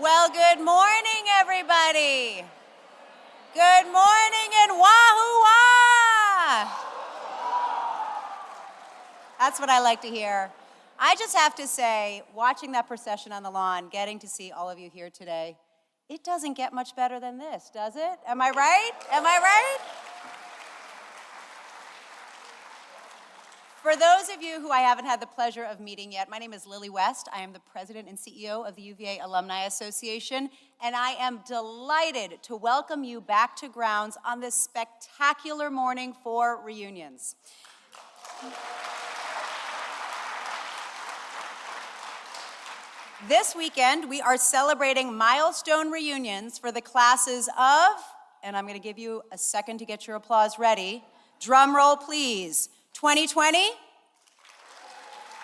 Well, good morning, everybody. Good morning and wahoo-wah! That's what I like to hear. I just have to say, watching that procession on the lawn, getting to see all of you here today, it doesn't get much better than this, does it? Am I right? Am I right? For those of you who I haven't had the pleasure of meeting yet, my name is Lily West. I am the president and CEO of the UVA Alumni Association, and I am delighted to welcome you back to grounds on this spectacular morning for reunions. This weekend, we are celebrating milestone reunions for the classes of, and I'm going to give you a second to get your applause ready. Drum roll, please. 2020?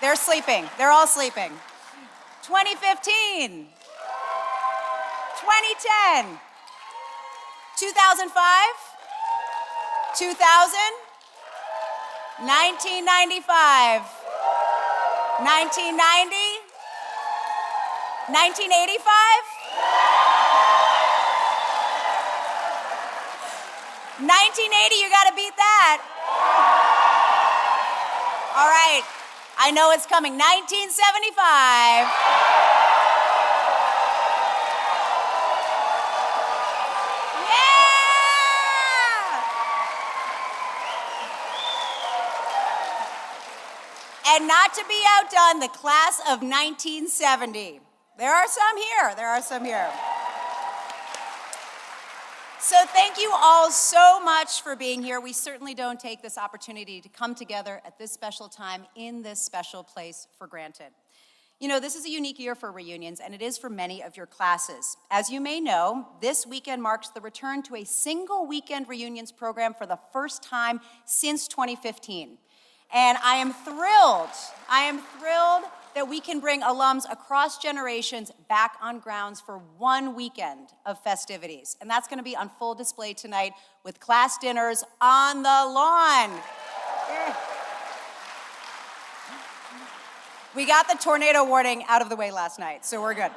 They're sleeping. They're all sleeping. 2015? 2010? 2005? 2000? 1995? 1990? 1985? 1980, you gotta beat that. All right, I know it's coming. 1975. Yeah! And not to be outdone, the class of 1970. There are some here. There are some here. So thank you all so much for being here. We certainly don't take this opportunity to come together at this special time in this special place for granted. You know, this is a unique year for reunions, and it is for many of your classes. As you may know, this weekend marks the return to a single weekend reunions program for the first time since 2015. And I am thrilled that we can bring alums across generations back on grounds for one weekend of festivities. And that's gonna be on full display tonight with class dinners on the lawn. We got the tornado warning out of the way last night, so we're good.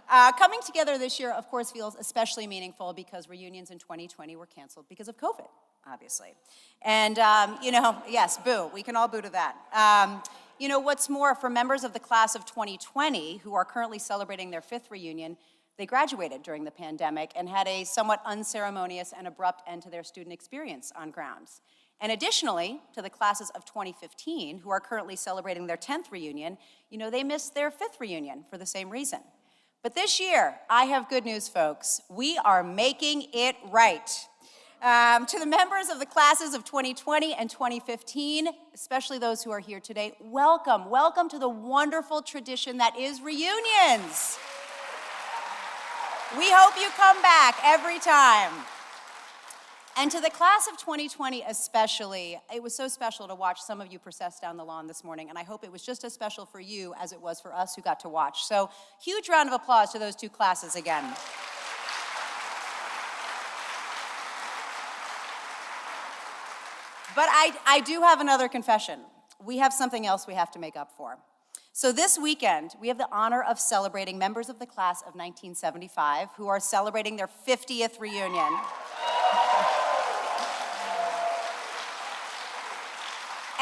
Coming together this year, of course, feels especially meaningful because reunions in 2020 were canceled because of COVID, obviously. And, you know, yes, boo, we can all boo to that. You know, what's more, for members of the class of 2020 who are currently celebrating their 5th reunion, they graduated during the pandemic and had a somewhat unceremonious and abrupt end to their student experience on grounds. And additionally, to the classes of 2015 who are currently celebrating their 10th reunion, you know, they missed their 5th reunion for the same reason. But this year, I have good news, folks. We are making it right. To the members of the classes of 2020 and 2015, especially those who are here today, welcome. Welcome to the wonderful tradition that is reunions. We hope you come back every time. And to the class of 2020 especially, it was so special to watch some of you process down the lawn this morning, and I hope it was just as special for you as it was for us who got to watch. So huge round of applause to those two classes again. But I do have another confession. We have something else we have to make up for. So this weekend, we have the honor of celebrating members of the class of 1975 who are celebrating their 50th reunion.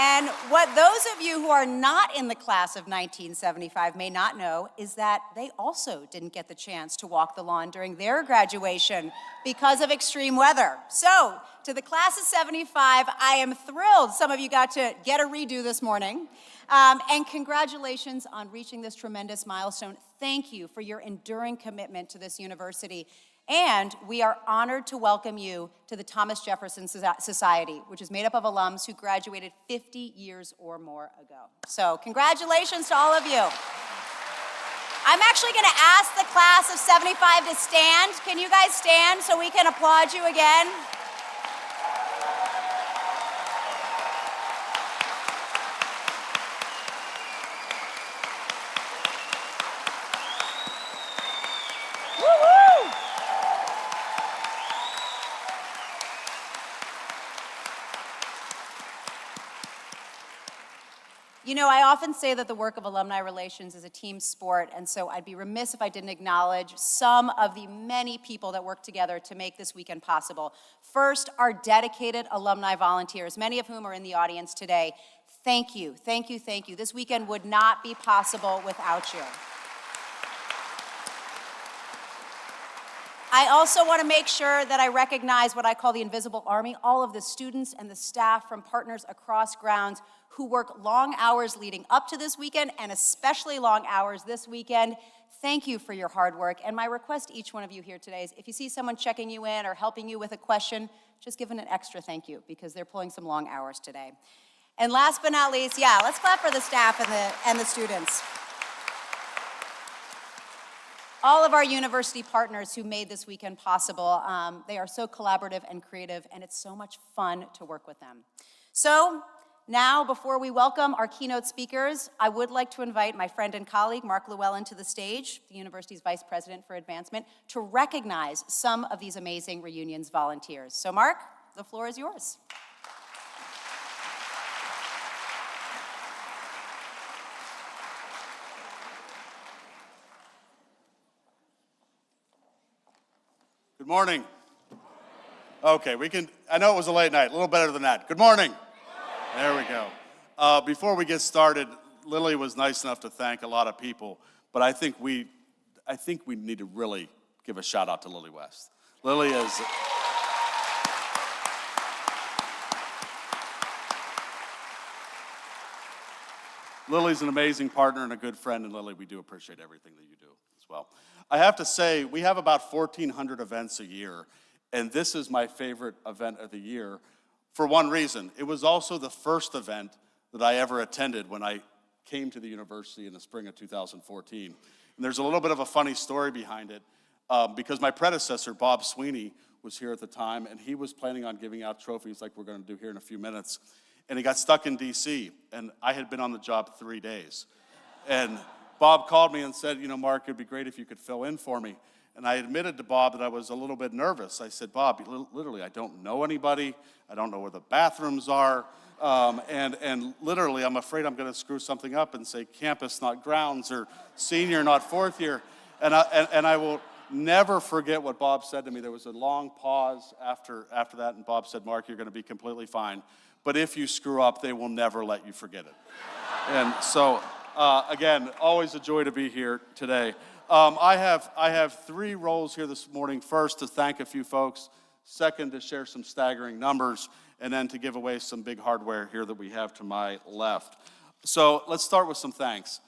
And what those of you who are not in the class of 1975 may not know is that they also didn't get the chance to walk the lawn during their graduation because of extreme weather. So, to the class of 75, I am thrilled some of you got to get a redo this morning. And congratulations on reaching this tremendous milestone. Thank you for your enduring commitment to this university. And we are honored to welcome you to the Thomas Jefferson Society, which is made up of alums who graduated 50 years or more ago. So congratulations to all of you. I'm actually gonna ask the class of 75 to stand. Can you guys stand so we can applaud you again? Woo-hoo! You know, I often say that the work of alumni relations is a team sport, and so I'd be remiss if I didn't acknowledge some of the many people that work together to make this weekend possible. First, our dedicated alumni volunteers, many of whom are in the audience today. Thank you, thank you, thank you. This weekend would not be possible without you. I also want to make sure that I recognize what I call the invisible army, all of the students and the staff from partners across grounds who work long hours leading up to this weekend and especially long hours this weekend. Thank you for your hard work. And my request to each one of you here today is if you see someone checking you in or helping you with a question, just give them an extra thank you because they're pulling some long hours today. And last but not least, yeah, let's clap for the staff and the students. All of our university partners who made this weekend possible, they are so collaborative and creative, and it's so much fun to work with them. So now, before we welcome our keynote speakers, I would like to invite my friend and colleague, Mark Llewellyn, to the stage, the university's Vice President for Advancement, to recognize some of these amazing reunions volunteers. So Mark, the floor is yours. Good morning. Okay, I know it was a late night, a little better than that. Good morning. There we go. Before we get started, Lily was nice enough to thank a lot of people, but I think we need to really give a shout out to Lily West. Lily's an amazing partner and a good friend, and Lily, we do appreciate everything that you do as well. I have to say, we have about 1,400 events a year, and this is my favorite event of the year for one reason. It was also the first event that I ever attended when I came to the university in the spring of 2014. And there's a little bit of a funny story behind it, because my predecessor, Bob Sweeney, was here at the time, and he was planning on giving out trophies like we're going to do here in a few minutes. And he got stuck in D.C., and I had been on the job 3 days. And Bob called me and said, you know, Mark, it'd be great if you could fill in for me. And I admitted to Bob that I was a little bit nervous. I said, Bob, literally, I don't know anybody. I don't know where the bathrooms are. And literally, I'm afraid I'm going to screw something up and say campus, not grounds, or senior, not fourth year. And I will never forget what Bob said to me. There was a long pause after that, and Bob said, Mark, you're going to be completely fine. But if you screw up, they will never let you forget it. And so, again, always a joy to be here today. I have 3 roles here this morning. First, to thank a few folks. Second, to share some staggering numbers. And then to give away some big hardware here that we have to my left. So let's start with some thanks.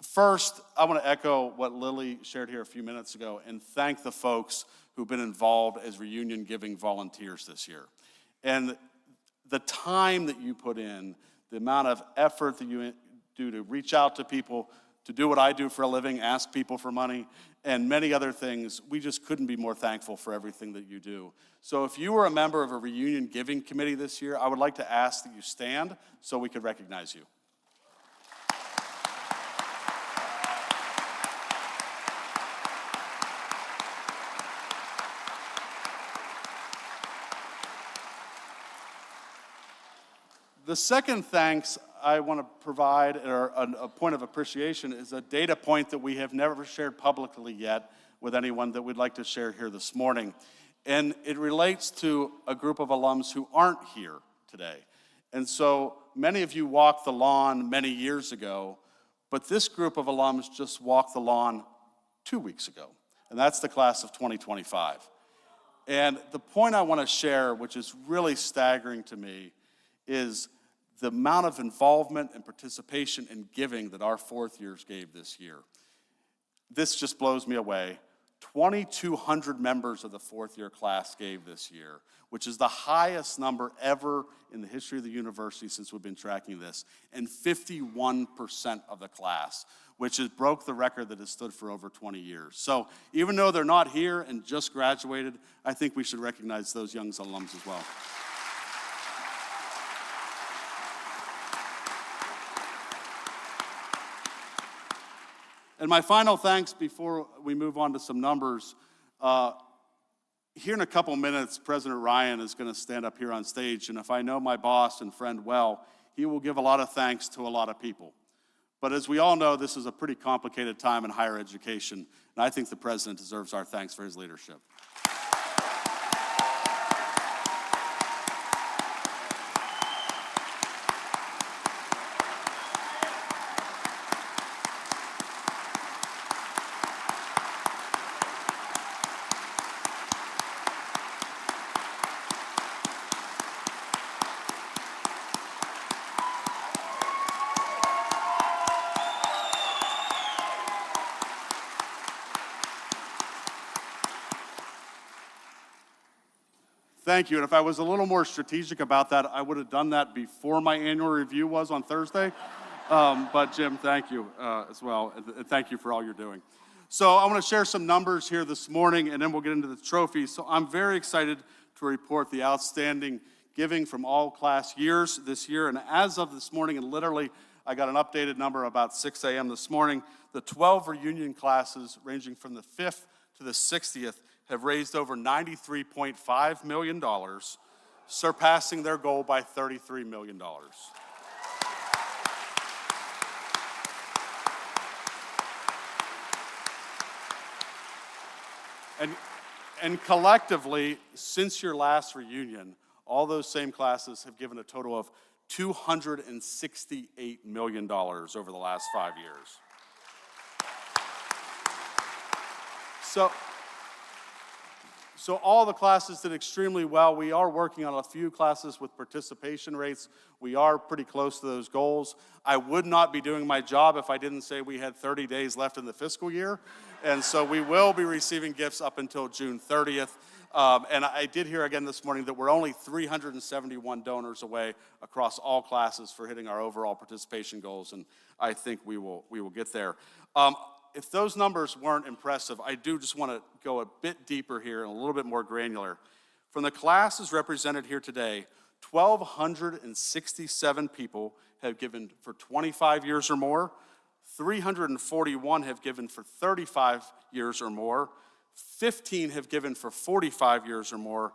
First, I want to echo what Lily shared here a few minutes ago and thank the folks who've been involved as reunion giving volunteers this year. And the time that you put in, the amount of effort that you do to reach out to people, to do what I do for a living, ask people for money, and many other things, we just couldn't be more thankful for everything that you do. So if you were a member of a reunion giving committee this year, I would like to ask that you stand so we could recognize you. The second thanks I want to provide, or a point of appreciation, is a data point that we have never shared publicly yet with anyone that we'd like to share here this morning. And it relates to a group of alums who aren't here today. And so many of you walked the lawn many years ago, but this group of alums just walked the lawn 2 weeks ago. And that's the class of 2025. And the point I want to share, which is really staggering to me, is the amount of involvement and participation and giving that our fourth years gave this year. This just blows me away. 2,200 members of the fourth year class gave this year, which is the highest number ever in the history of the university since we've been tracking this, and 51% of the class, which has broke the record that has stood for over 20 years. So even though they're not here and just graduated, I think we should recognize those young alums as well. And my final thanks before we move on to some numbers, here in a couple minutes, President Ryan is going to stand up here on stage, and if I know my boss and friend well, he will give a lot of thanks to a lot of people. But as we all know, this is a pretty complicated time in higher education, and I think the president deserves our thanks for his leadership. Thank you, and if I was a little more strategic about that, I would have done that before my annual review was on Thursday. But Jim, thank you as well, and thank you for all you're doing. So I want to share some numbers here this morning, and then we'll get into the trophies. So I'm very excited to report the outstanding giving from all class years this year, and as of this morning, and literally I got an updated number about 6 a.m. this morning, the 12 reunion classes ranging from the 5th to the 60th have raised over $93.5 million, surpassing their goal by $33 million. And collectively, since your last reunion, all those same classes have given a total of $268 million over the last 5 years. So all the classes did extremely well. We are working on a few classes with participation rates. We are pretty close to those goals. I would not be doing my job if I didn't say we had 30 days left in the fiscal year. And so we will be receiving gifts up until June 30th. And I did hear again this morning that we're only 371 donors away across all classes for hitting our overall participation goals, and I think we will get there. If those numbers weren't impressive, I do just want to go a bit deeper here and a little bit more granular. From the classes represented here today, 1,267 people have given for 25 years or more, 341 have given for 35 years or more, 15 have given for 45 years or more,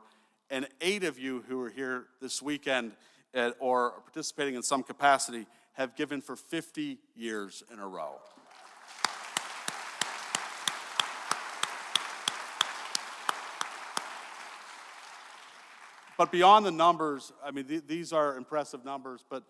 and 8 of you who are here this weekend or participating in some capacity have given for 50 years in a row. But beyond the numbers, I mean, these are impressive numbers, but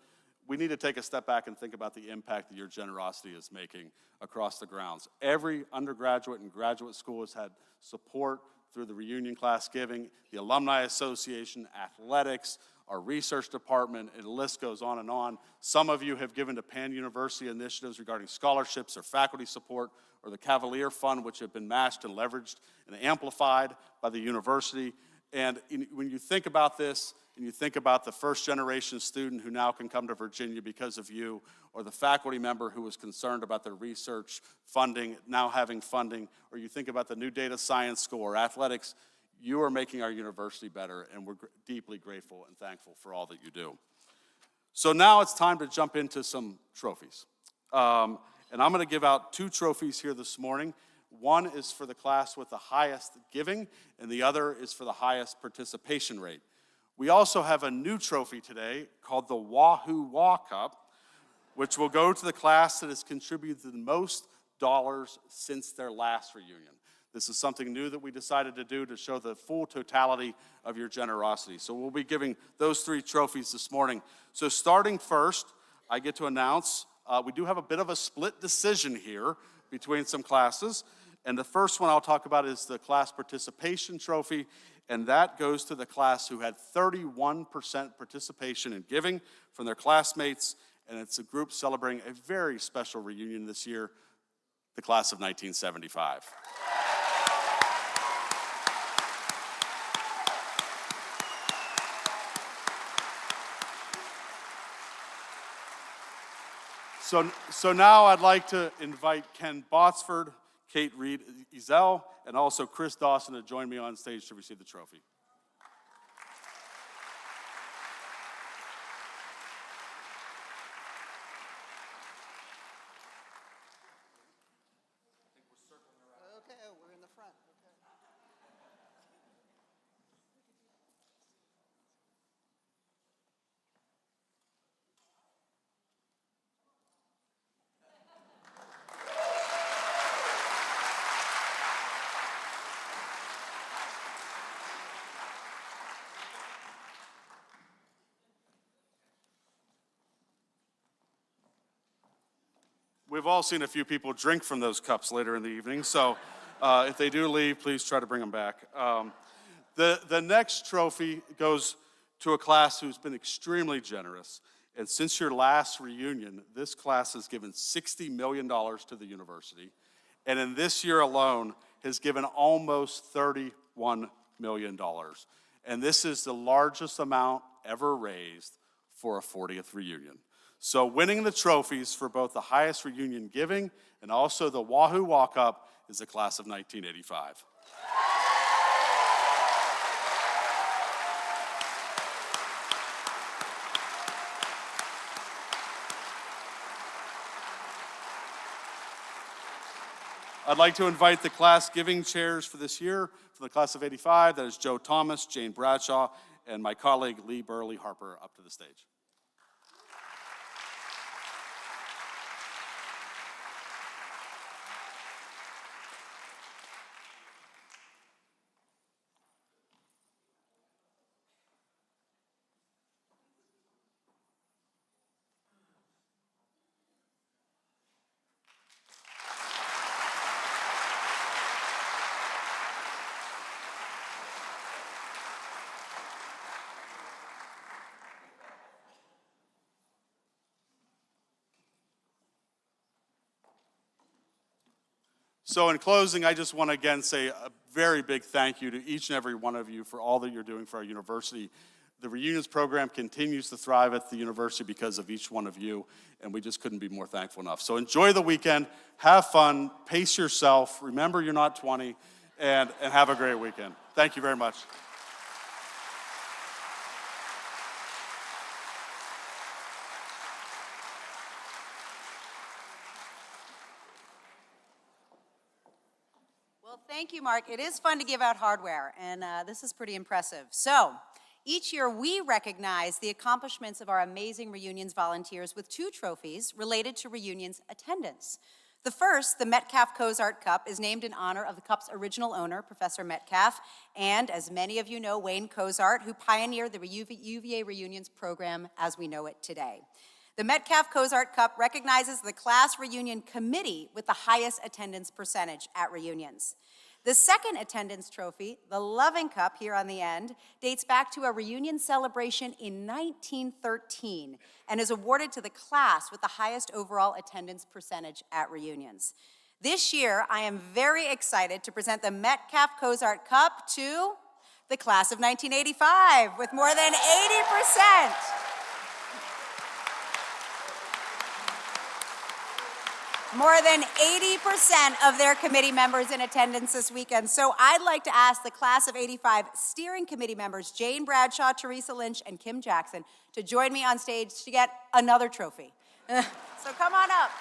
we need to take a step back and think about the impact that your generosity is making across the grounds. Every undergraduate and graduate school has had support through the reunion class giving, the Alumni Association, athletics, our research department, and the list goes on and on. Some of you have given to Pan University initiatives regarding scholarships or faculty support, or the Cavalier Fund, which have been matched and leveraged and amplified by the university. And when you think about this, and you think about the first generation student who now can come to Virginia because of you, or the faculty member who was concerned about their research funding, now having funding, or you think about the new data science school or athletics, you are making our university better, and we're deeply grateful and thankful for all that you do. So now it's time to jump into some trophies. And I'm going to give out 2 trophies here this morning. One is for the class with the highest giving, and the other is for the highest participation rate. We also have a new trophy today called the Wahoo Wah Cup, which will go to the class that has contributed the most dollars since their last reunion. This is something new that we decided to do to show the full totality of your generosity. So we'll be giving those 3 trophies this morning. So starting first, I get to announce we do have a bit of a split decision here between some classes. And the first one I'll talk about is the class participation trophy, and that goes to the class who had 31% participation in giving from their classmates, and it's a group celebrating a very special reunion this year, the class of 1975. So now I'd like to invite Ken Botsford, Kate Reed-Ezel, and also Chris Dawson to join me on stage to receive the trophy. Okay, we're in the front. Okay. we've all seen a few people drink from those cups later in the evening, so if they do leave, please try to bring them back. The next trophy goes to a class who's been extremely generous. And since your last reunion, this class has given $60 million to the university. And in this year alone, has given almost $31 million. And this is the largest amount ever raised for a 40th reunion. So winning the trophies for both the highest reunion giving and also the Wahoo Walk-Up is the class of 1985. I'd like to invite the class giving chairs for this year, for the class of 85, that is Joe Thomas, Jane Bradshaw, and my colleague Lee Burley Harper up to the stage. So in closing, I just want to again say a very big thank you to each and every one of you for all that you're doing for our university. The Reunions program continues to thrive at the university because of each one of you, and we just couldn't be more thankful enough. So enjoy the weekend, have fun, pace yourself, remember you're not 20, and have a great weekend. Thank you very much. Well, thank you, Mark. It is fun to give out hardware, and this is pretty impressive. So, each year we recognize the accomplishments of our amazing Reunions volunteers with 2 trophies related to Reunions attendance. The first, the Metcalf Cozart Cup, is named in honor of the Cup's original owner, Professor Metcalf, and as many of you know, Wayne Cozart, who pioneered the UVA Reunions program as we know it today. The Metcalf Cozart Cup recognizes the class reunion committee with the highest attendance percentage at reunions. The second attendance trophy, the Loving Cup here on the end, dates back to a reunion celebration in 1913 and is awarded to the class with the highest overall attendance percentage at reunions. This year, I am very excited to present the Metcalf Cozart Cup to the class of 1985 with more than 80%. More than 80% of their committee members in attendance this weekend. So I'd like to ask the class of 85 steering committee members, Jane Bradshaw, Teresa Lynch, and Kim Jackson, to join me on stage to get another trophy. So come on up.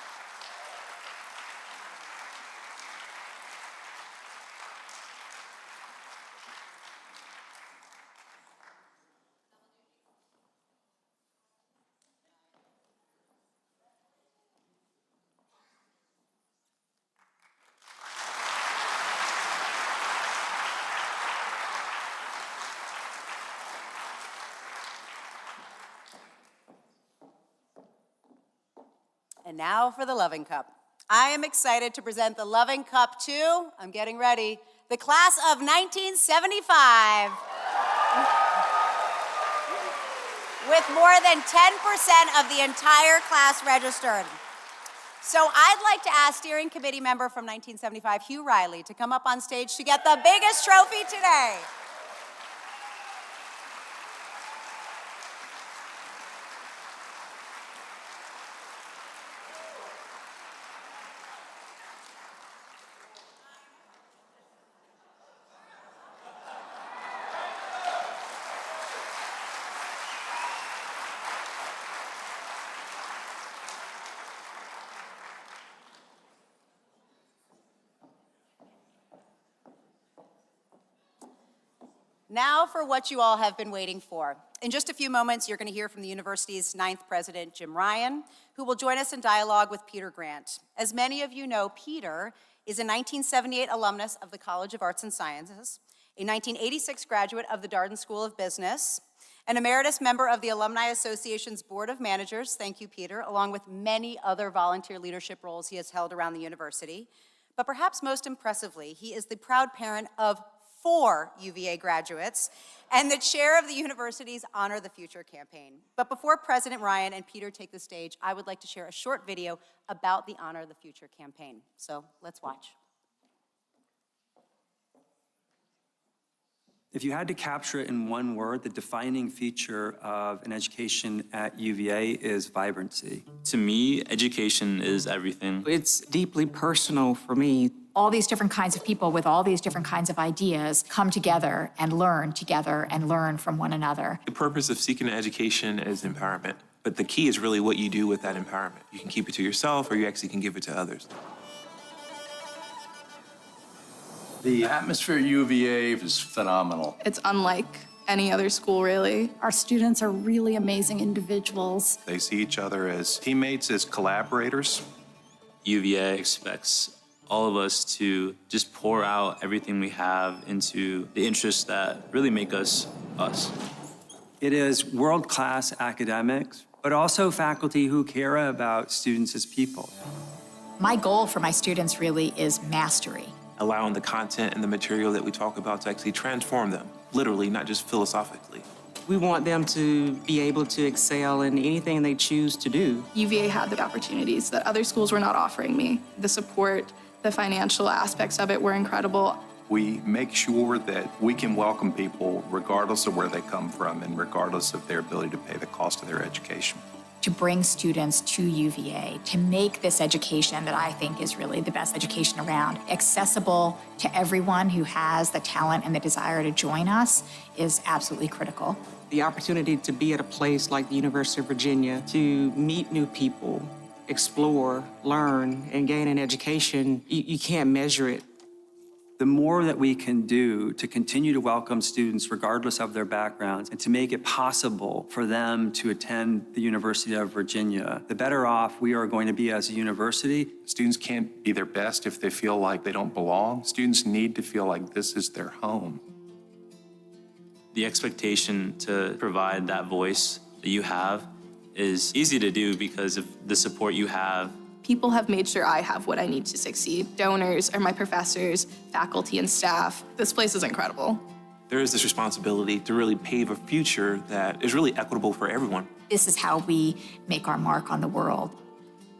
And now for the Loving Cup. I am excited to present the Loving Cup to, I'm getting ready, the class of 1975. With more than 10% of the entire class registered. So I'd like to ask steering committee member from 1975, Hugh Riley, to come up on stage to get the biggest trophy today. Now for what you all have been waiting for. In just a few moments, you're going to hear from the university's 9th president, Jim Ryan, who will join us in dialogue with Peter Grant. As many of you know, Peter is a 1978 alumnus of the College of Arts and Sciences, a 1986 graduate of the Darden School of Business, An emeritus member of the Alumni Association's Board of Managers, thank you, Peter, along with many other volunteer leadership roles he has held around the university. But perhaps most impressively, he is the proud parent of 4 UVA graduates and the chair of the university's Honor the Future campaign. But before President Ryan and Peter take the stage, I would like to share a short video about the Honor the Future campaign. So let's watch. If you had to capture it in one word, the defining feature of an education at UVA is vibrancy. To me, education is everything. It's deeply personal for me. All these different kinds of people with all these different kinds of ideas come together and learn from one another. The purpose of seeking an education is empowerment, but the key is really what you do with that empowerment. You can keep it to yourself or you actually can give it to others. The atmosphere at UVA is phenomenal. It's unlike any other school, really. Our students are really amazing individuals. They see each other as teammates, as collaborators. UVA expects all of us to just pour out everything we have into the interests that really make us us. It is world-class academics, but also faculty who care about students as people. My goal for my students really is mastery. Allowing the content and the material that we talk about to actually transform them, literally, not just philosophically. We want them to be able to excel in anything they choose to do. UVA had the opportunities that other schools were not offering me. The support, the financial aspects of it were incredible. We make sure that we can welcome people regardless of where they come from and regardless of their ability to pay the cost of their education. To bring students to UVA, to make this education that I think is really the best education around, accessible to everyone who has the talent and the desire to join us is absolutely critical. The opportunity to be at a place like the University of Virginia, to meet new people, explore, learn, and gain an education, you can't measure it. The more that we can do to continue to welcome students regardless of their backgrounds and to make it possible for them to attend the University of Virginia, the better off we are going to be as a university. Students can't be their best if they feel like they don't belong. Students need to feel like this is their home. The expectation to provide that voice that you have is easy to do because of the support you have. People have made sure I have what I need to succeed. Donors are my professors, faculty, and staff. This place is incredible. There is this responsibility to really pave a future that is really equitable for everyone. This is how we make our mark on the world,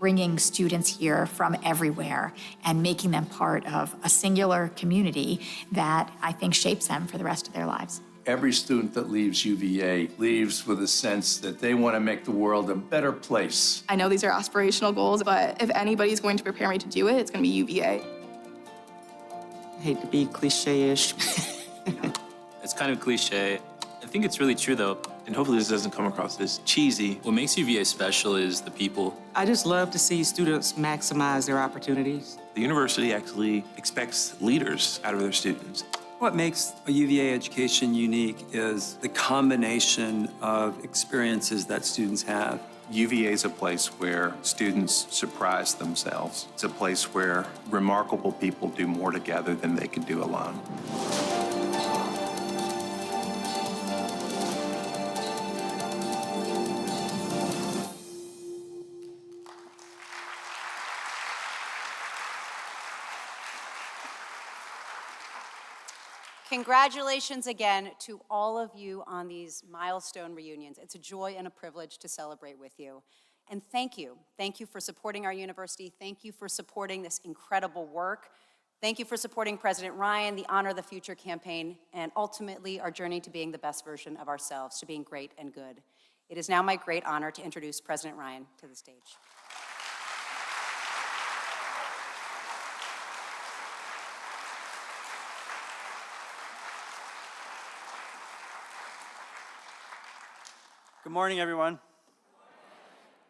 bringing students here from everywhere and making them part of a singular community that I think shapes them for the rest of their lives. Every student that leaves UVA leaves with a sense that they want to make the world a better place. I know these are aspirational goals, but if anybody's going to prepare me to do it, it's going to be UVA. I hate to be cliche-ish. It's kind of cliche. I think it's really true, though. And hopefully this doesn't come across as cheesy. What makes UVA special is the people. I just love to see students maximize their opportunities. The university actually expects leaders out of their students. What makes a UVA education unique is the combination of experiences that students have. UVA is a place where students surprise themselves. It's a place where remarkable people do more together than they could do alone. Congratulations again to all of you on these milestone reunions. It's a joy and a privilege to celebrate with you. And thank you. Thank you for supporting our university. Thank you for supporting this incredible work. Thank you for supporting President Ryan, the Honor the Future campaign, and ultimately our journey to being the best version of ourselves, to being great and good. It is now my great honor to introduce President Ryan to the stage. Good morning, everyone.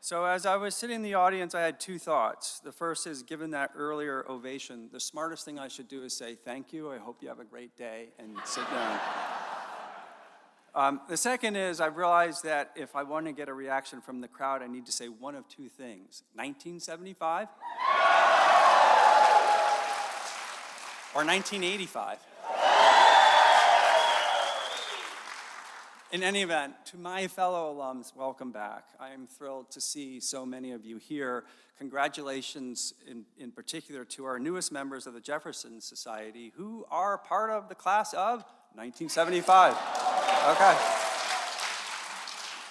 So as I was sitting in the audience, I had two thoughts. The first is, given that earlier ovation, the smartest thing I should do is say thank you. I hope you have a great day, and sit down. The second is, I realized that if I want to get a reaction from the crowd, I need to say one of two things. 1975 or 1985. In any event, to my fellow alums, welcome back. I am thrilled to see so many of you here. Congratulations in particular to our newest members of the Jefferson Society who are part of the class of 1975. Okay.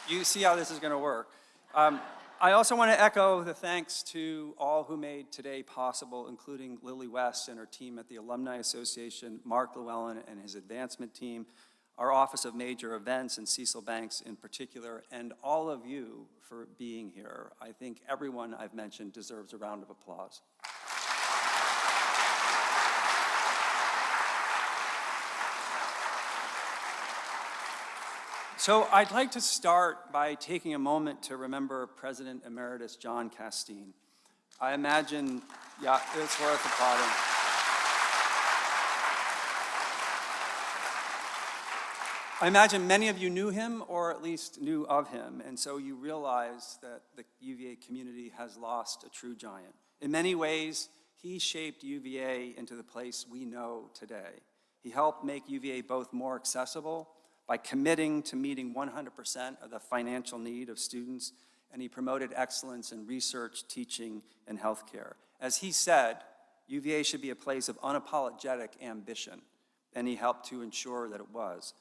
You see how this is going to work. I also want to echo the thanks to all who made today possible, including Lily West and her team at the Alumni Association, Mark Llewellyn and his advancement team, our Office of Major Events, and Cecil Banks in particular, and all of you for being here. I think everyone I've mentioned deserves a round of applause. So I'd like to start by taking a moment to remember President Emeritus John Castine. I imagine, yeah, it's worth applauding. I imagine many of you knew him, or at least knew of him, and so you realize that the UVA community has lost a true giant. In many ways, he shaped UVA into the place we know today. He helped make UVA both more accessible by committing to meeting 100% of the financial need of students, and he promoted excellence in research, teaching, and healthcare. As he said, UVA should be a place of unapologetic ambition, and he helped to ensure that it was.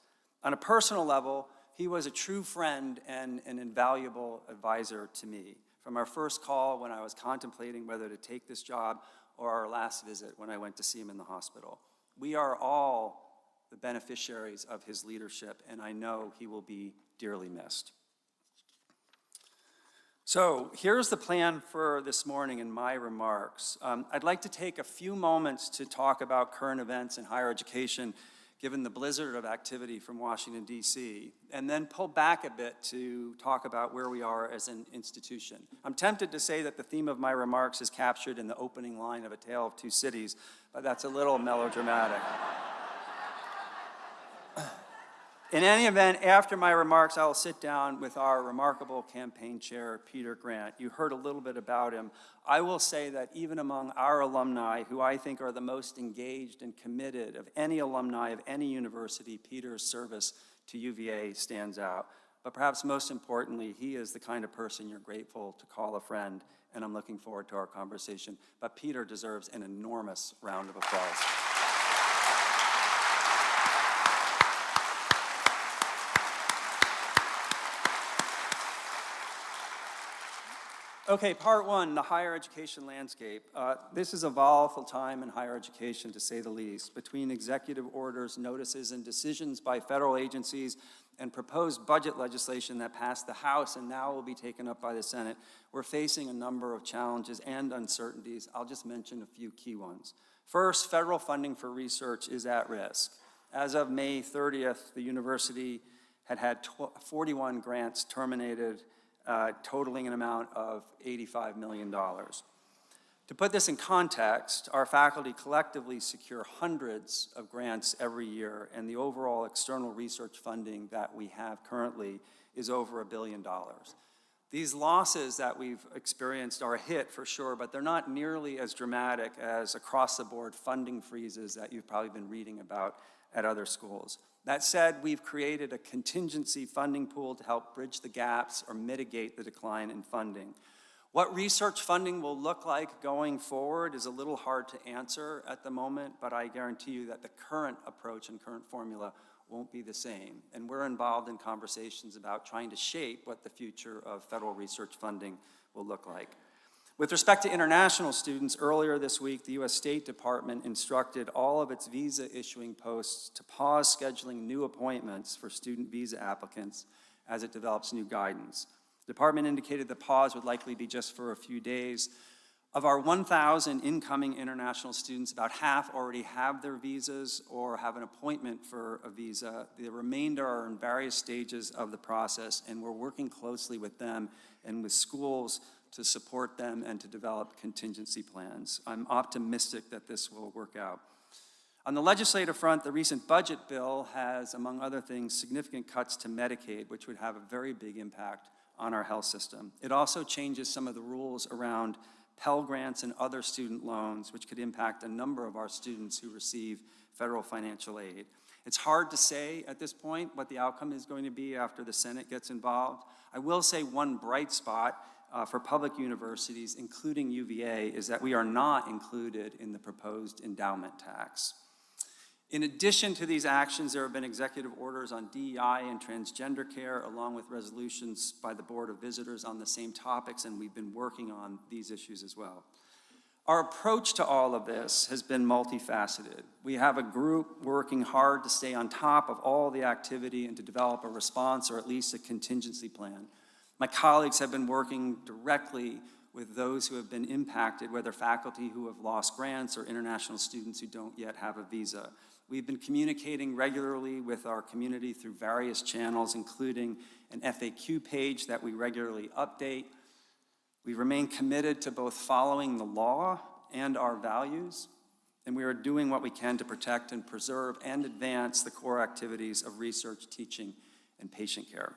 On a personal level, he was a true friend and an invaluable advisor to me. From our first call when I was contemplating whether to take this job, or our last visit when I went to see him in the hospital. We are all the beneficiaries of his leadership, and I know he will be dearly missed. So here's the plan for this morning in my remarks. I'd like to take a few moments to talk about current events in higher education, given the blizzard of activity from Washington, D.C., and then pull back a bit to talk about where we are as an institution. I'm tempted to say that the theme of my remarks is captured in the opening line of A Tale of Two Cities, but that's a little melodramatic. In any event, after my remarks, I will sit down with our remarkable campaign chair, Peter Grant. You heard a little bit about him. I will say that even among our alumni, who I think are the most engaged and committed of any alumni of any university, Peter's service to UVA stands out. But perhaps most importantly, he is the kind of person you're grateful to call a friend, and I'm looking forward to our conversation. But Peter deserves an enormous round of applause. Okay, part one, the higher education landscape. This is a volatile time in higher education, to say the least. Between executive orders, notices, and decisions by federal agencies and proposed budget legislation that passed the House and now will be taken up by the Senate, we're facing a number of challenges and uncertainties. I'll just mention a few key ones. First, federal funding for research is at risk. As of May 30th, the university had 41 grants terminated, totaling an amount of $85 million. To put this in context, our faculty collectively secure hundreds of grants every year, and the overall external research funding that we have currently is over $1 billion. These losses that we've experienced are a hit for sure, but they're not nearly as dramatic as across-the-board funding freezes that you've probably been reading about at other schools. That said, we've created a contingency funding pool to help bridge the gaps or mitigate the decline in funding. What research funding will look like going forward is a little hard to answer at the moment, but I guarantee you that the current approach and current formula won't be the same. And we're involved in conversations about trying to shape what the future of federal research funding will look like. With respect to international students, earlier this week, the U.S. State Department instructed all of its visa issuing posts to pause scheduling new appointments for student visa applicants as it develops new guidance. The department indicated the pause would likely be just for a few days. Of our 1,000 incoming international students, about half already have their visas or have an appointment for a visa. The remainder are in various stages of the process, and we're working closely with them and with schools to support them and to develop contingency plans. I'm optimistic that this will work out. On the legislative front, the recent budget bill has, among other things, significant cuts to Medicaid, which would have a very big impact on our health system. It also changes some of the rules around Pell Grants and other student loans, which could impact a number of our students who receive federal financial aid. It's hard to say at this point what the outcome is going to be after the Senate gets involved. I will say one bright spot for public universities, including UVA, is that we are not included in the proposed endowment tax. In addition to these actions, there have been executive orders on DEI and transgender care, along with resolutions by the Board of Visitors on the same topics, and we've been working on these issues as well. Our approach to all of this has been multifaceted. We have a group working hard to stay on top of all the activity and to develop a response or at least a contingency plan. My colleagues have been working directly with those who have been impacted, whether faculty who have lost grants or international students who don't yet have a visa. We've been communicating regularly with our community through various channels, including an FAQ page that we regularly update. We remain committed to both following the law and our values, and we are doing what we can to protect and preserve and advance the core activities of research, teaching, and patient care.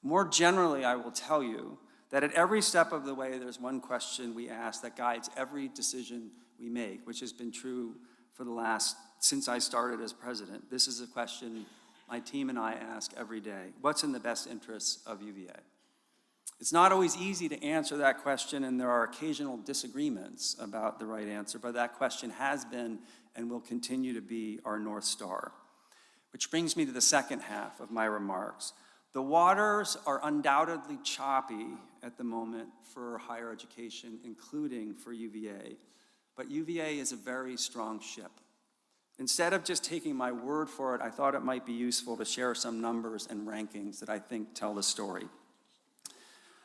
More generally, I will tell you that at every step of the way, there's one question we ask that guides every decision we make, which has been true since I started as president. This is a question my team and I ask every day. What's in the best interests of UVA? It's not always easy to answer that question, and there are occasional disagreements about the right answer, but that question has been and will continue to be our North Star. Which brings me to the second half of my remarks. The waters are undoubtedly choppy at the moment for higher education, including for UVA, but UVA is a very strong ship. Instead of just taking my word for it, I thought it might be useful to share some numbers and rankings that I think tell the story.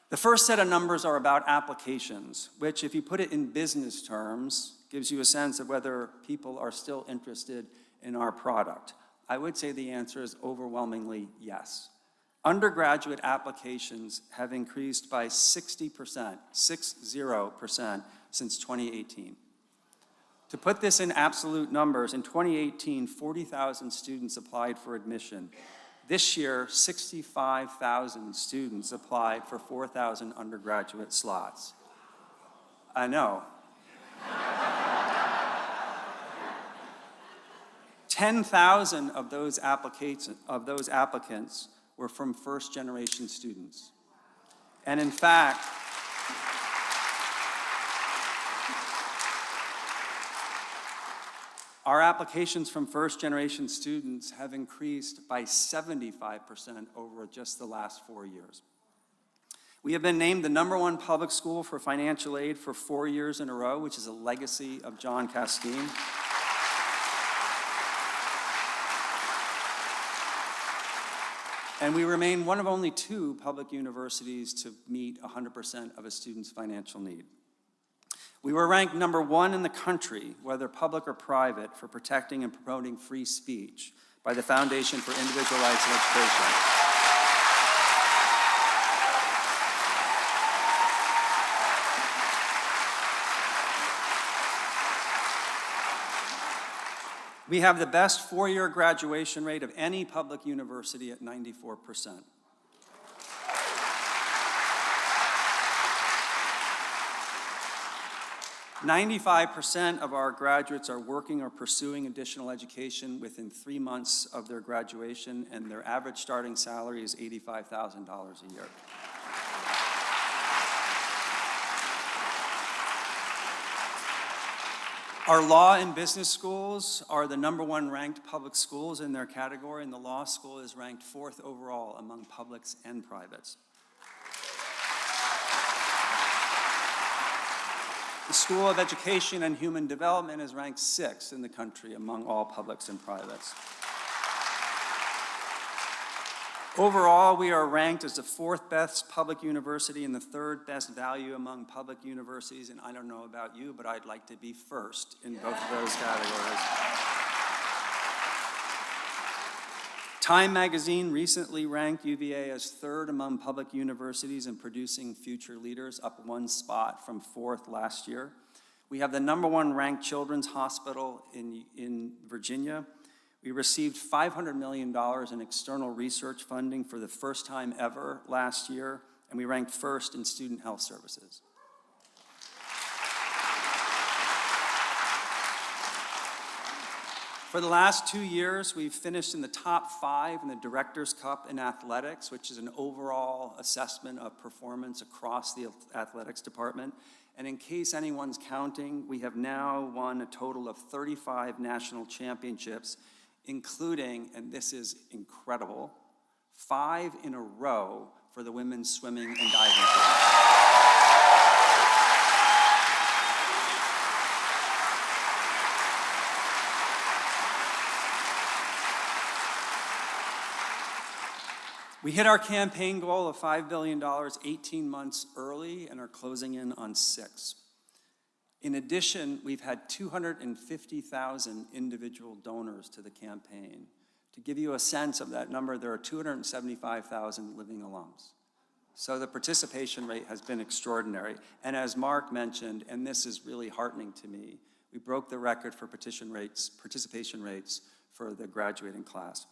The first set of numbers are about applications, which, if you put it in business terms, gives you a sense of whether people are still interested in our product. I would say the answer is overwhelmingly yes. Undergraduate applications have increased by 60%, 60%, since 2018. To put this in absolute numbers, in 2018, 40,000 students applied for admission. This year, 65,000 students applied for 4,000 undergraduate slots. I know. 10,000 of those applicants were from first-generation students. And in fact, our applications from first-generation students have increased by 75% over just the last 4 years. We have been named the #1 public school for financial aid for 4 years in a row, which is a legacy of John Castine. And we remain one of only 2 public universities to meet 100% of a student's financial need. We were ranked #1 in the country, whether public or private, for protecting and promoting free speech by the Foundation for Individual Rights in Education. We have the best 4-year graduation rate of any public university at 94%. "95% of our graduates are working or pursuing additional education within 3 months of their graduation, and their average starting salary is $85,000 a year. Our law and business schools are the #1 ranked public schools in their category, and the law school is ranked 4th overall among publics and privates. The School of Education and Human Development is ranked 6th in the country among all publics and privates. Overall, we are ranked as the 4th best public university and the 3rd best value among public universities, and I don't know about you, but I'd like to be 1st in both of those categories. Time magazine recently ranked UVA as 3rd among public universities in producing future leaders, up 1 spot from 4th last year. We have the #1 ranked children's hospital in Virginia. We received $500 million in external research funding for the first time ever last year, and we ranked 1st in student health services. For the last 2 years, we've finished in the top 5 in the Director's Cup in athletics, which is an overall assessment of performance across the athletics department. And in case anyone's counting, we have now won a total of 35 national championships, including, and this is incredible, 5 in a row for the women's swimming and diving teams. We hit our campaign goal of $5 billion 18 months early and are closing in on 6. In addition, we've had 250,000 individual donors to the campaign. To give you a sense of that number, there are 275,000 living alums. So the participation rate has been extraordinary. And as Mark mentioned, and this is really heartening to me, we broke the record for participation rates for the graduating class.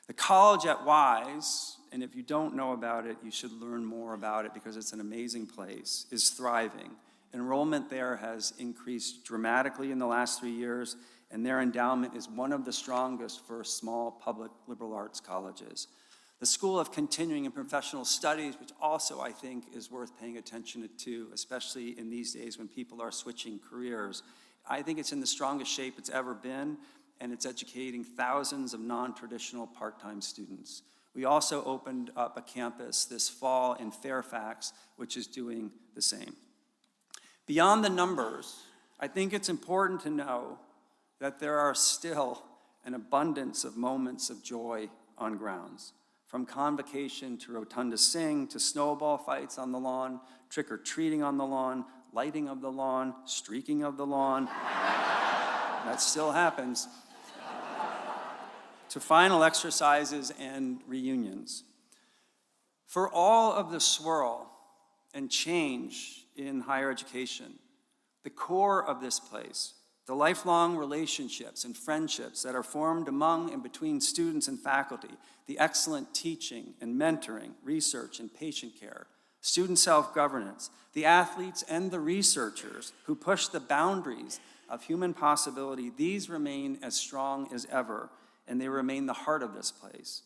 The college at Wise, and if you don't know about it, you should learn more about it because it's an amazing place, is thriving. Enrollment there has increased dramatically in the last 3 years, and their endowment is one of the strongest for small public liberal arts colleges. The School of Continuing and Professional Studies, which also I think is worth paying attention to, especially in these days when people are switching careers, I think it's in the strongest shape it's ever been, and it's educating thousands of non-traditional part-time students. We also opened up a campus this fall in Fairfax, which is doing the same. Beyond the numbers, I think it's important to know that there are still an abundance of moments of joy on grounds. From convocation to rotunda sing, to snowball fights on the lawn, trick-or-treating on the lawn, lighting of the lawn, streaking of the lawn. That still happens. To final exercises and reunions. For all of the swirl and change in higher education, the core of this place, the lifelong relationships and friendships that are formed among and between students and faculty, the excellent teaching and mentoring, research and patient care, student self-governance, the athletes and the researchers who push the boundaries of human possibility, these remain as strong as ever, and they remain the heart of this place.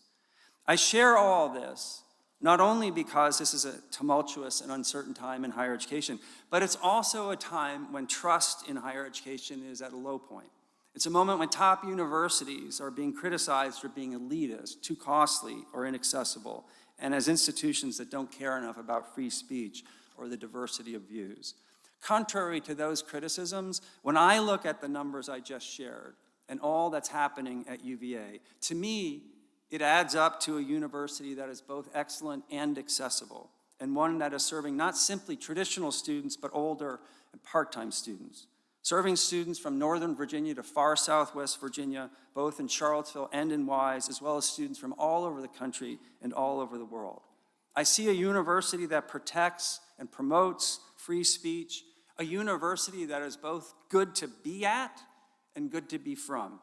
I share all this not only because this is a tumultuous and uncertain time in higher education, but it's also a time when trust in higher education is at a low point. It's a moment when top universities are being criticized for being elitist, too costly, or inaccessible, and as institutions that don't care enough about free speech or the diversity of views. Contrary to those criticisms, when I look at the numbers I just shared and all that's happening at UVA, to me, it adds up to a university that is both excellent and accessible, and one that is serving not simply traditional students, but older and part-time students. Serving students from Northern Virginia to far Southwest Virginia, both in Charlottesville and in Wise, as well as students from all over the country and all over the world. I see a university that protects and promotes free speech, a university that is both good to be at and good to be from.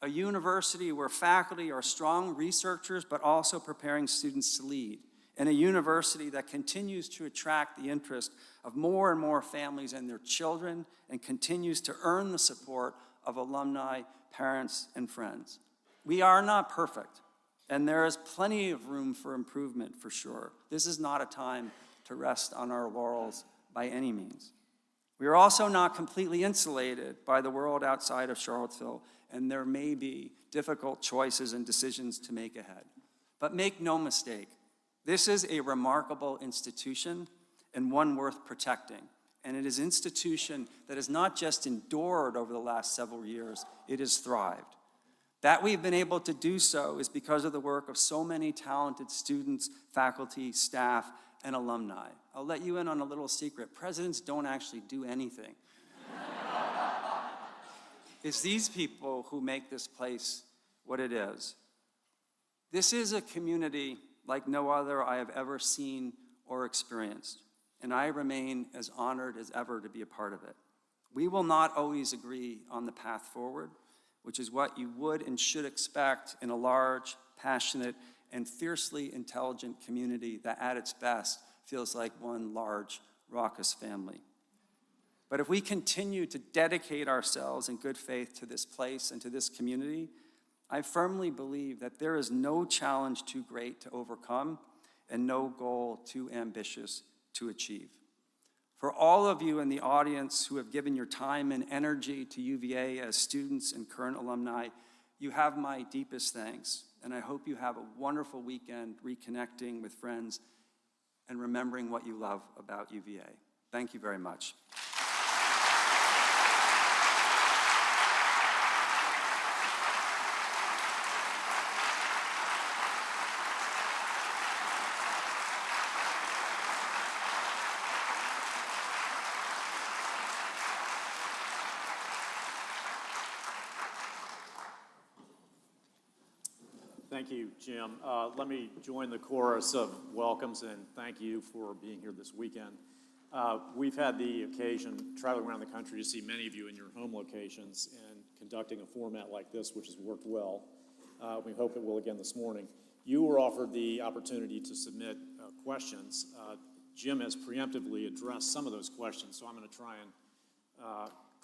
A university where faculty are strong researchers, but also preparing students to lead. And a university that continues to attract the interest of more and more families and their children, and continues to earn the support of alumni, parents, and friends. We are not perfect, and there is plenty of room for improvement for sure. This is not a time to rest on our laurels by any means. We are also not completely insulated by the world outside of Charlottesville, and there may be difficult choices and decisions to make ahead. But make no mistake, this is a remarkable institution and one worth protecting. And it is an institution that has not just endured over the last several years, it has thrived. That we've been able to do so is because of the work of so many talented students, faculty, staff, and alumni. I'll let you in on a little secret. Presidents don't actually do anything. It's these people who make this place what it is. This is a community like no other I have ever seen or experienced, and I remain as honored as ever to be a part of it. We will not always agree on the path forward, which is what you would and should expect in a large, passionate, and fiercely intelligent community that at its best feels like one large, raucous family. But if we continue to dedicate ourselves in good faith to this place and to this community, I firmly believe that there is no challenge too great to overcome and no goal too ambitious to achieve. For all of you in the audience who have given your time and energy to UVA as students and current alumni, you have my deepest thanks, and I hope you have a wonderful weekend reconnecting with friends and remembering what you love about UVA. Thank you very much. Thank you, Jim. Let me join the chorus of welcomes and thank you for being here this weekend. We've had the occasion traveling around the country to see many of you in your home locations and conducting a format like this, which has worked well. We hope it will again this morning. You were offered the opportunity to submit questions. Jim has preemptively addressed some of those questions, so I'm going to try and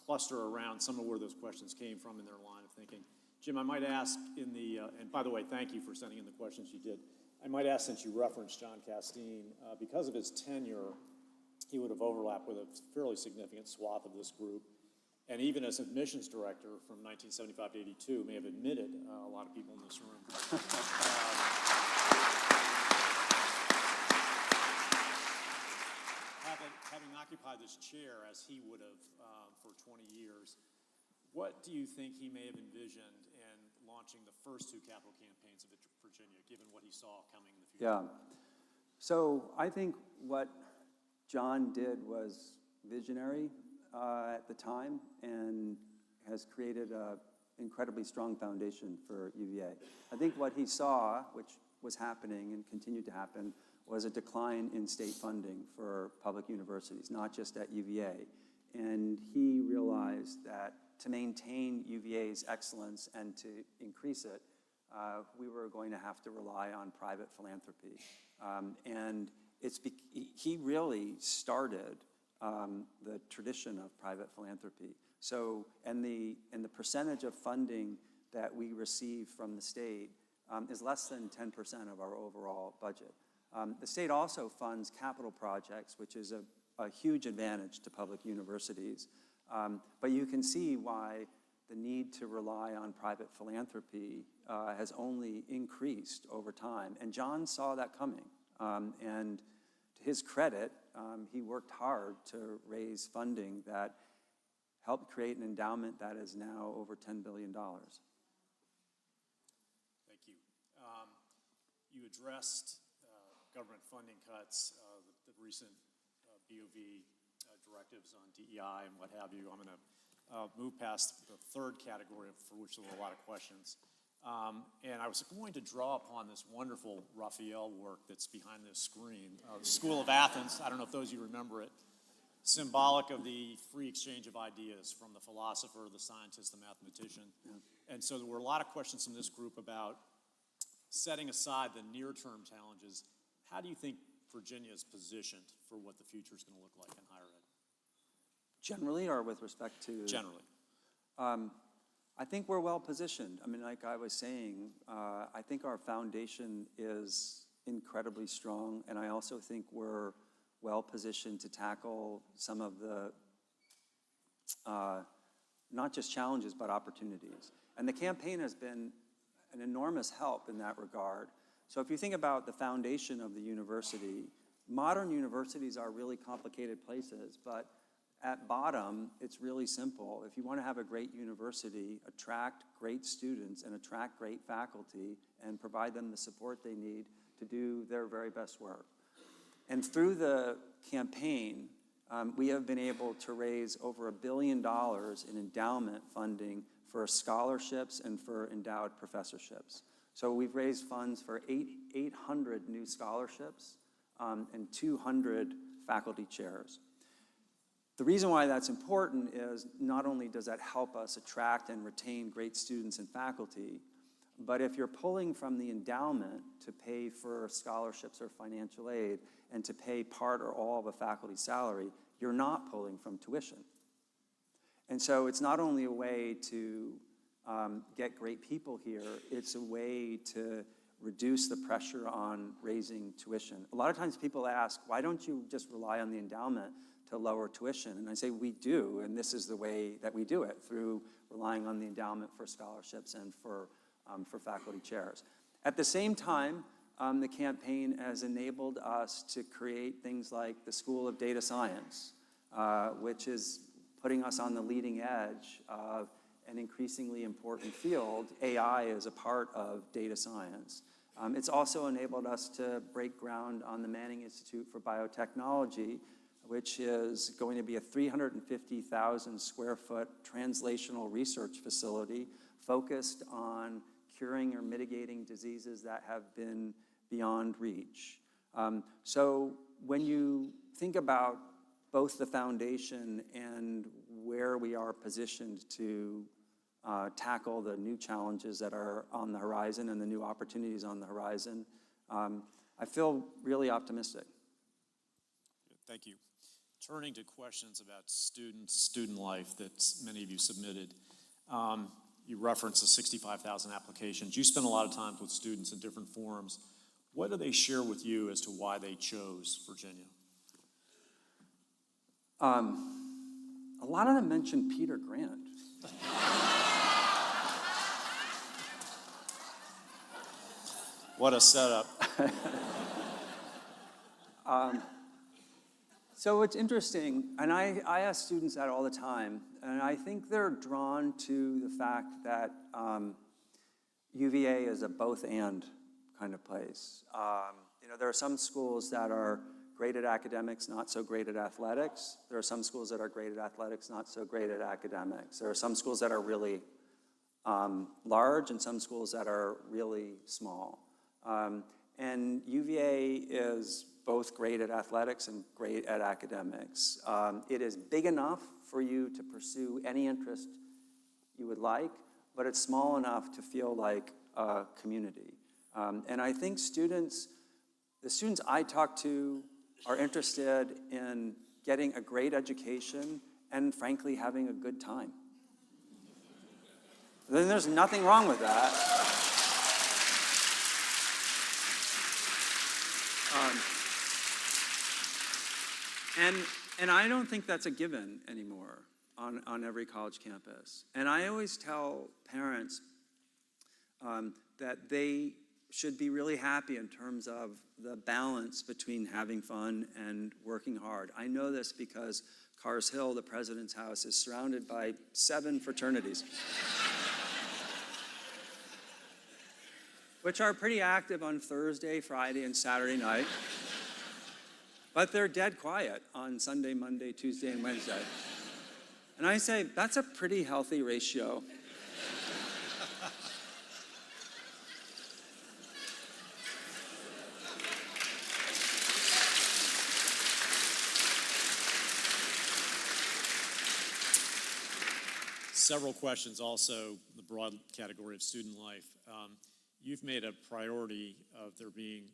cluster around some of where those questions came from in their line of thinking. Jim, I might ask in the, and by the way, thank you for sending in the questions you did. I might ask, since you referenced John Castine, because of his tenure, he would have overlapped with a fairly significant swath of this group. And even as admissions director from 1975 to 82, may have admitted a lot of people in this room. Having occupied this chair as he would have for 20 years, what do you think he may have envisioned in launching the first two capital campaigns of Virginia, given what he saw coming in the future? Yeah. So I think what John did was visionary at the time and has created an incredibly strong foundation for UVA. I think what he saw, which was happening and continued to happen, was a decline in state funding for public universities, not just at UVA. And he realized that to maintain UVA's excellence and to increase it, we were going to have to rely on private philanthropy. And he really started the tradition of private philanthropy. So, and the percentage of funding that we receive from the state is less than 10% of our overall budget. The state also funds capital projects, which is a huge advantage to public universities. But you can see why the need to rely on private philanthropy has only increased over time. And John saw that coming. And to his credit, he worked hard to raise funding that helped create an endowment that is now over $10 billion. Thank you. You addressed government funding cuts, the recent BOV directives on DEI and what have you. I'm going to move past the third category for which there were a lot of questions. And I was going to draw upon this wonderful Raphael work that's behind this screen, the School of Athens. I don't know if those of you remember it. Symbolic of the free exchange of ideas from the philosopher, the scientist, the mathematician. Yeah. And so there were a lot of questions from this group about setting aside the near-term challenges. How do you think Virginia is positioned for what the future is going to look like in higher ed? Generally, or with respect to? Generally. I think we're well positioned. I mean, like I was saying, I think our foundation is incredibly strong, and I also think we're well positioned to tackle some of the, not just challenges, but opportunities. And the campaign has been an enormous help in that regard. So if you think about the foundation of the university, modern universities are really complicated places, but at bottom, it's really simple. If you want to have a great university, attract great students and attract great faculty and provide them the support they need to do their very best work. And through the campaign, we have been able to raise over $1 billion in endowment funding for scholarships and for endowed professorships. So we've raised funds for 800 new scholarships and 200 faculty chairs. The reason why that's important is not only does that help us attract and retain great students and faculty, but if you're pulling from the endowment to pay for scholarships or financial aid and to pay part or all of a faculty salary, you're not pulling from tuition. And so it's not only a way to get great people here, it's a way to reduce the pressure on raising tuition. A lot of times people ask, why don't you just rely on the endowment to lower tuition? And I say, we do, and this is the way that we do it, through relying on the endowment for scholarships and for faculty chairs. At the same time, the campaign has enabled us to create things like the School of Data Science, which is putting us on the leading edge of an increasingly important field. AI is a part of data science. It's also enabled us to break ground on the Manning Institute for Biotechnology, which is going to be a 350,000 square foot translational research facility focused on curing or mitigating diseases that have been beyond reach. So when you think about both the foundation and where we are positioned to tackle the new challenges that are on the horizon and the new opportunities on the horizon, I feel really optimistic. Thank you. Turning to questions about student life that many of you submitted. You referenced the 65,000 applications. You spend a lot of time with students in different forums. What do they share with you as to why they chose Virginia? A lot of them mentioned Peter Grant. What a setup. So it's interesting, and I ask students that all the time, and I think they're drawn to the fact that UVA is a both-and kind of place. There are some schools that are great at academics, not so great at athletics. There are some schools that are great at athletics, not so great at academics. There are some schools that are really large and some schools that are really small. And UVA is both great at athletics and great at academics. It is big enough for you to pursue any interest you would like, but it's small enough to feel like a community. And I think the students I talk to are interested in getting a great education and frankly having a good time. Then there's nothing wrong with that. And I don't think that's a given anymore on every college campus. And I always tell parents that they should be really happy in terms of the balance between having fun and working hard. I know this because Cars Hill, the president's house, is surrounded by 7 fraternities, which are pretty active on Thursday, Friday, and Saturday night. But they're dead quiet on Sunday, Monday, Tuesday, and Wednesday. And I say, that's a pretty healthy ratio. Several questions also, the broad category of student life. You've made a priority of there being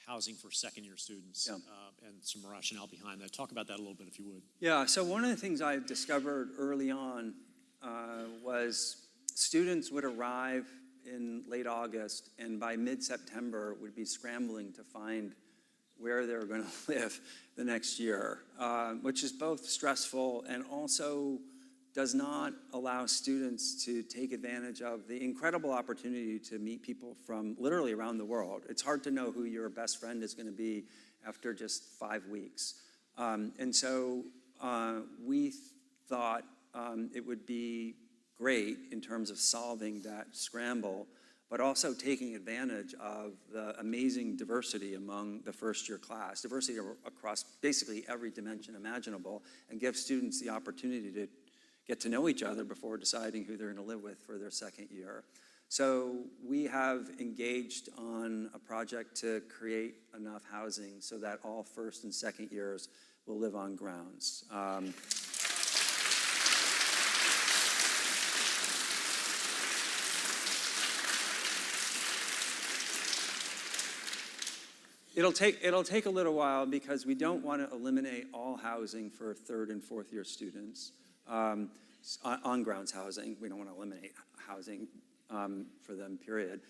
housing for second-year students, and some rationale behind that. Talk about that a little bit, if you would. Yeah, so one of the things I discovered early on was students would arrive in late August, and by mid-September would be scrambling to find where they were going to live the next year, which is both stressful and also does not allow students to take advantage of the incredible opportunity to meet people from literally around the world. It's hard to know who your best friend is going to be after just 5 weeks. And so we thought it would be great in terms of solving that scramble, but also taking advantage of the amazing diversity among the first-year class, diversity across basically every dimension imaginable, and give students the opportunity to get to know each other before deciding who they're going to live with for their second year. So we have engaged on a project to create enough housing so that all first and second years will live on grounds. It'll take a little while because we don't want to eliminate all housing for third and fourth year students. on-grounds housing. We don't want to eliminate housing for them, period.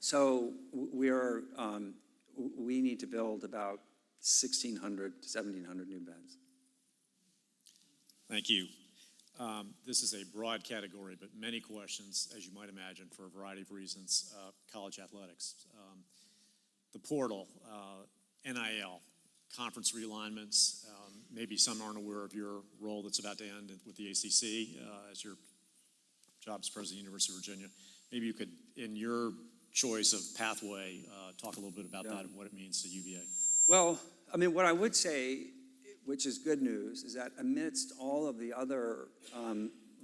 So we need to build about 1,600 to 1,700 new beds. Thank you. This is a broad category, but many questions, as you might imagine, for a variety of reasons. College athletics, the portal, NIL, conference realignments. Maybe some aren't aware of your role that's about to end with the ACC as your job as president of the University of Virginia. Maybe you could, in your choice of pathway, talk a little bit about that and what it means to UVA. Well, I mean, what I would say, which is good news, is that amidst all of the other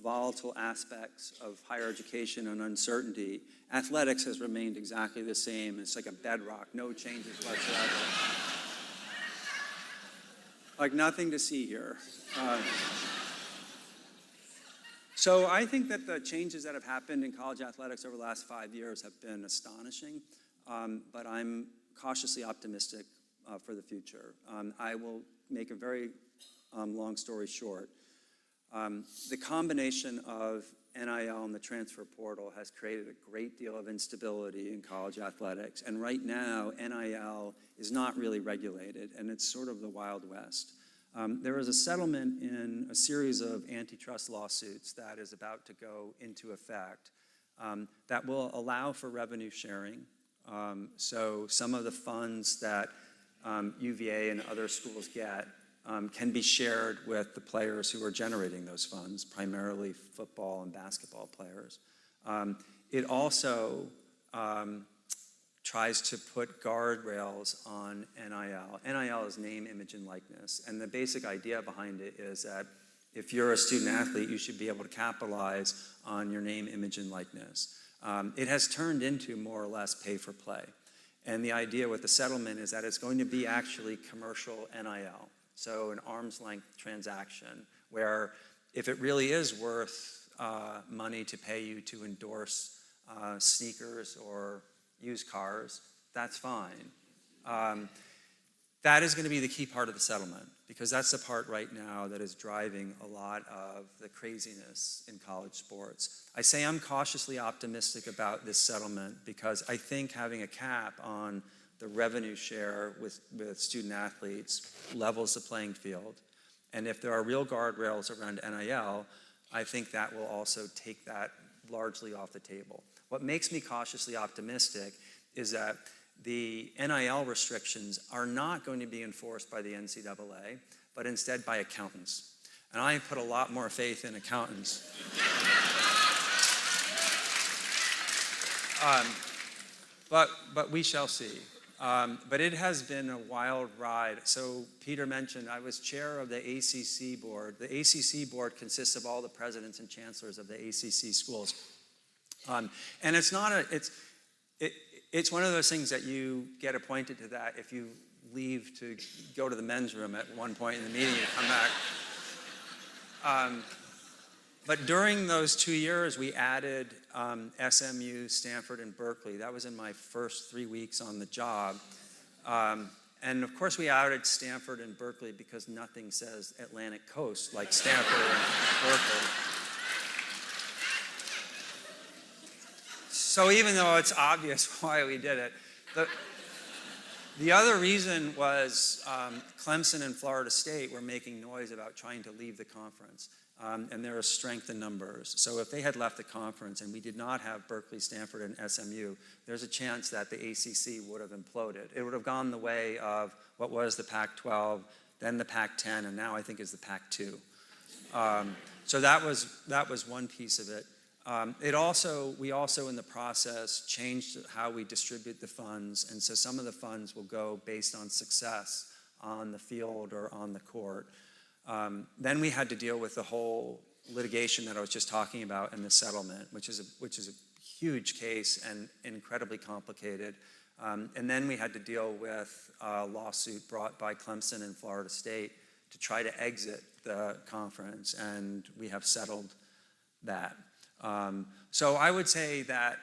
volatile aspects of higher education and uncertainty, athletics has remained exactly the same. It's like a bedrock, no changes whatsoever. Like nothing to see here. So I think that the changes that have happened in college athletics over the last 5 years have been astonishing, but I'm cautiously optimistic for the future. I will make a very long story short. The combination of NIL and the transfer portal has created a great deal of instability in college athletics. And right now, NIL is not really regulated, and it's sort of the Wild West. There is a settlement in a series of antitrust lawsuits that is about to go into effect that will allow for revenue sharing. So some of the funds that UVA and other schools get can be shared with the players who are generating those funds, primarily football and basketball players. It also tries to put guardrails on NIL. NIL is name, image, and likeness. And the basic idea behind it is that if you're a student athlete, you should be able to capitalize on your name, image, and likeness. It has turned into more or less pay for play. And the idea with the settlement is that it's going to be actually commercial NIL. So an arm's length transaction where if it really is worth money to pay you to endorse sneakers or used cars, that's fine. That is going to be the key part of the settlement because that's the part right now that is driving a lot of the craziness in college sports. I say I'm cautiously optimistic about this settlement because I think having a cap on the revenue share with student athletes levels the playing field. And if there are real guardrails around NIL, I think that will also take that largely off the table. What makes me cautiously optimistic is that the NIL restrictions are not going to be enforced by the NCAA, but instead by accountants. And I put a lot more faith in accountants. But we shall see. But it has been a wild ride. So Peter mentioned I was chair of the ACC board. The ACC board consists of all the presidents and chancellors of the ACC schools. And it's not it's one of those things that you get appointed to that if you leave to go to the men's room at one point in the meeting, you come back. But during those 2 years, we added SMU, Stanford, and Berkeley. That was in my first 3 weeks on the job. And of course, we added Stanford and Berkeley because nothing says Atlantic Coast like Stanford and Berkeley. So even though it's obvious why we did it, the other reason was Clemson and Florida State were making noise about trying to leave the conference. And there is strength in numbers. So if they had left the conference and we did not have Berkeley, Stanford, and SMU, there's a chance that the ACC would have imploded. It would have gone the way of what was the Pac-12, then the Pac-10, and now I think is the Pac-2. So that was one piece of it. We also in the process changed how we distribute the funds, and so some of the funds will go based on success on the field or on the court. Then we had to deal with the whole litigation that I was just talking about in the settlement, which is a huge case and incredibly complicated. And then we had to deal with a lawsuit brought by Clemson and Florida State to try to exit the conference, and we have settled that. So I would say that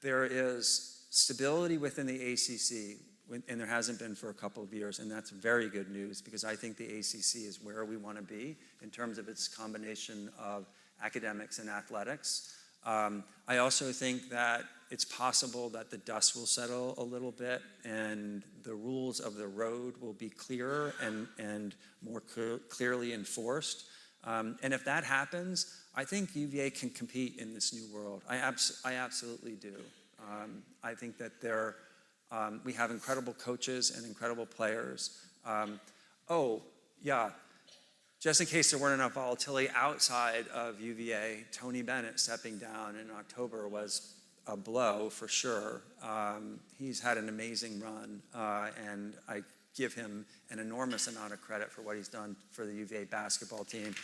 there is stability within the ACC. and there hasn't been for a couple of years, and that's very good news because I think the ACC is where we want to be in terms of its combination of academics and athletics. I also think that it's possible that the dust will settle a little bit and the rules of the road will be clearer and more clearly enforced. And if that happens, I think UVA can compete in this new world. I absolutely do. I think that we have incredible coaches and incredible players. Just in case there weren't enough volatility outside of UVA, Tony Bennett stepping down in October was a blow for sure. He's had an amazing run, and I give him an enormous amount of credit for what he's done for the UVA basketball team.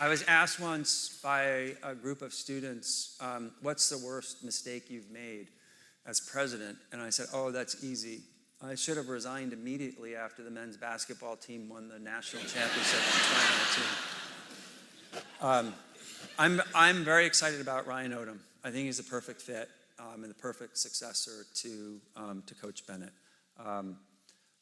I was asked once by a group of students, what's the worst mistake you've made as president? And I said, oh, that's easy. I should have resigned immediately after the men's basketball team won the national championship in 2019. I'm very excited about Ryan Odom. I think he's a perfect fit and the perfect successor to Coach Bennett.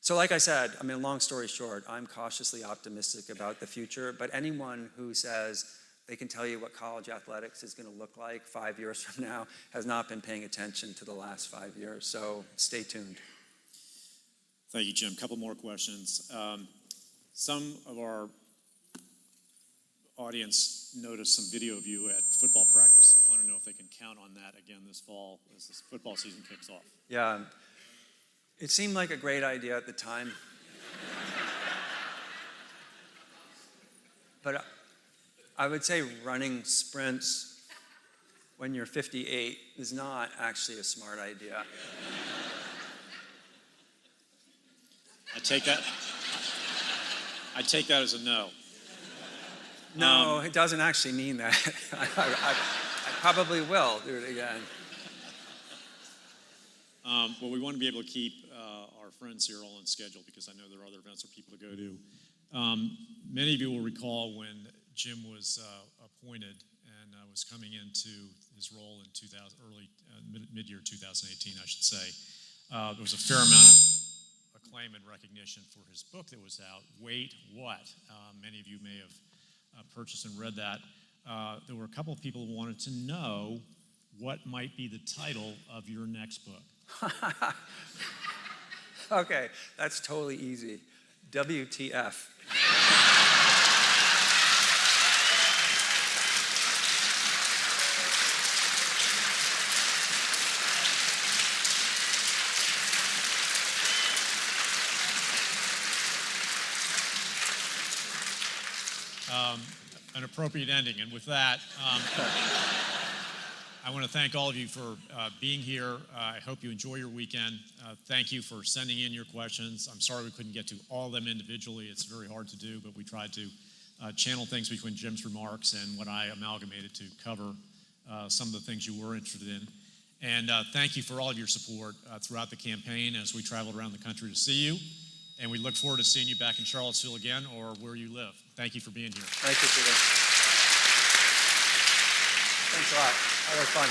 So like I said, long story short, I'm cautiously optimistic about the future, but anyone who says they can tell you what college athletics is going to look like 5 years from now has not been paying attention to the last 5 years, so stay tuned. Thank you, Jim. A couple more questions. Some of our audience noticed some video of you at football practice and want to know if they can count on that again this fall as this football season kicks off. Yeah. It seemed like a great idea at the time. But I would say running sprints when you're 58 is not actually a smart idea. I take that as a no. No, it doesn't actually mean that. I probably will do it again. Well, we want to be able to keep our friends here all on schedule because I know there are other events for people to go to. Many of you will recall when Jim was appointed and was coming into his role in mid-year 2018, I should say. There was a fair amount of acclaim and recognition for his book that was out, Wait, What? Many of you may have purchased and read that. There were a couple of people who wanted to know what might be the title of your next book. Okay, that's totally easy. WTF. An appropriate ending, and with that, I want to thank all of you for being here. I hope you enjoy your weekend. Thank you for sending in your questions. I'm sorry we couldn't get to all of them individually. It's very hard to do, but we tried to channel things between Jim's remarks and what I amalgamated to cover some of the things you were interested in. And thank you for all of your support throughout the campaign as we traveled around the country to see you. And we look forward to seeing you back in Charlottesville again or where you live. Thank you for being here. Thank you, Peter. Thanks a lot. That was fun.